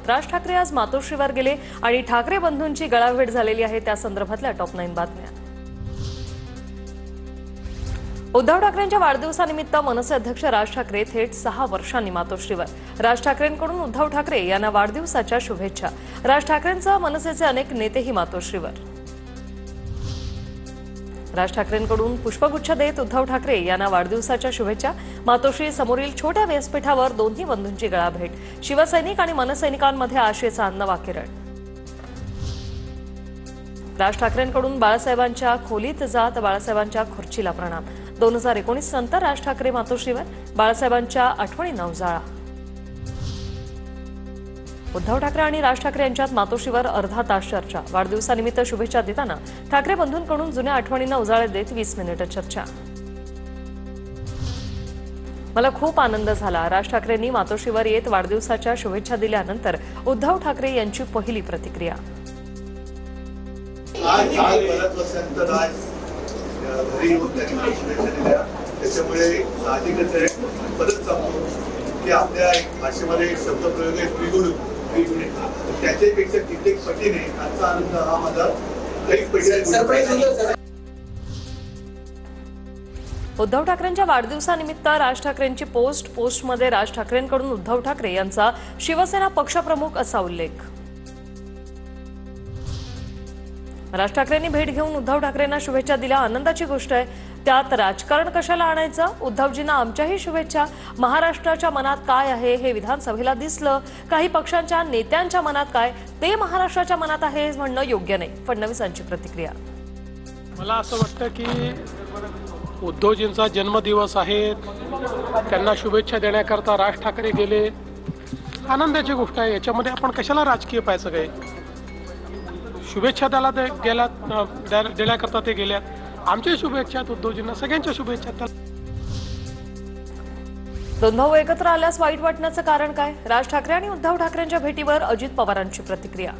राज ठाकरे आज मातोश्रीवर गेले आणि ठाकरे बंधूंची गळाभेट झालेली आहे त्या संदर्भातल्या टॉप 9 बातम्या। उद्धव ठाकरेंच्या वाढदिवसानिमित्त मनसे अध्यक्ष राज ठाकरे थेट 6 वर्षांनी मातोश्रीवर। राज ठाकरेंकडून उद्धव ठाकरे यांना वाढदिवसाच्या शुभेच्छा। राज ठाकरेंसह मनसेचे अनेक नेतेही मातोश्रीवर। राज ठाकरेंकडून पुष्पगुच्छ देत उद्धव ठाकरे यांना वाढदिवसाच्या शुभेच्छा। मातोश्री समोरील छोट्या व्यासपीठावर दोन्ही बंधूंची गळाभेट। शिवसैनिक आणि मनसैनिकांमध्ये आशेचा अन्नवाकिरण। राज ठाकरेंकडून बाळासाहेबांच्या खोलीत जात बाळासाहेबांच्या खुर्चीला प्रणाम। 2019 नंतर राज ठाकरे मातोश्रीवर, बाळासाहेबांच्या आठवणींना उजाळा। उद्धव ठाकरे आणि राज ठाकरे यांच्यात मातोश्रीवर अर्धा तास चर्चा। वाढदिवसानिमित्त शुभेच्छा देताना ठाकरे बंधूंकडून जुन्या आठवणींना उजाळा देत 20 मिनिटं चर्चा। मला खूप आनंद झाला। राज ठाकरेंनी मातोश्रीवर येत वाढदिवसाच्या शुभेच्छा दिल्यानंतर उद्धव ठाकरे यांची पहिली प्रतिक्रिया। त्याच्यामुळे साहजिकच आहे परत सांगतो की आपल्या भाषेमध्ये शब्दप्रयोग आहे द्विगुणे त्याच्यापेक्षा कित्येक पटीने आजचा आनंद हा माझा काही पैसा। उद्धव ठाकरेंच्या वाढदिवसानिमित्त राज ठाकरेंची पोस्टमध्ये राज ठाकरेंकडून उद्धव ठाकरे यांचा शिवसेना पक्षप्रमुख असा उल्लेख। राज ठाकरेंनी भेट घेऊन उद्धव ठाकरेंना शुभेच्छा दिल्या। आनंदाची गोष्ट आहे, त्यात राजकारण कशाला आणायचं? उद्धवजींना आमच्याही शुभेच्छा। महाराष्ट्राच्या मनात काय आहे हे विधानसभेला दिसलं। काही पक्षांच्या नेत्यांच्या मनात काय ते महाराष्ट्राच्या मनात आहे हे म्हणणं योग्य नाही। फडणवीसांची प्रतिक्रिया। मला असं वाटतं की उद्धवजींचा जन्मदिवस आहे, त्यांना शुभेच्छा देण्याकरता राज ठाकरे गेले, आनंदाची गोष्ट आहे। याच्यामध्ये आपण कशाला राजकीय पाहायचं? काय शुभेच्छा त्याला देण्याकरता ते गेल्यात। आमच्या शुभेच्छा उद्धवजींना, सगळ्यांच्या शुभेच्छा। दोन भाऊ एकत्र आल्यास वाईट वाटण्याचं कारण काय? राज ठाकरे आणि उद्धव ठाकरेंच्या भेटीवर अजित पवारांची प्रतिक्रिया।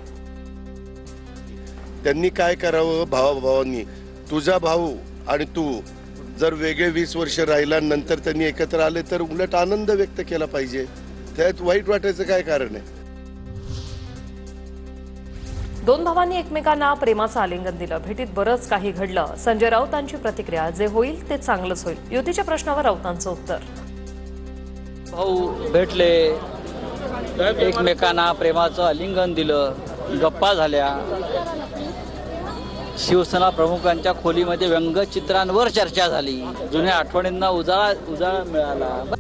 त्यांनी काय करावं? भावाभावांनी, तुझा भाऊ आणि तू जर वेगळे 20 वर्ष राहिला नंतर त्यांनी एकत्र आले तर उलट आनंद व्यक्त केला पाहिजे। त्यात वाईट वाटायचं काय कारण आहे? दोन भावांनी एकमेकांना प्रेमाचं आलिंगन दिलं। भेटीत बरंच काही घडलं। संजय राऊतांची प्रतिक्रिया। जे होईल ते चांगलंच होईल। युतीच्या प्रश्नावर राऊतांचं उत्तर। भाऊ भेटले, एकमेकांना प्रेमाचं आलिंगन दिलं, गप्पा झाल्या। शिवसेना प्रमुखांच्या खोलीमध्ये व्यंगचित्रांवर चर्चा झाली। जुन्या आठवणींना उजाळा मिळाला।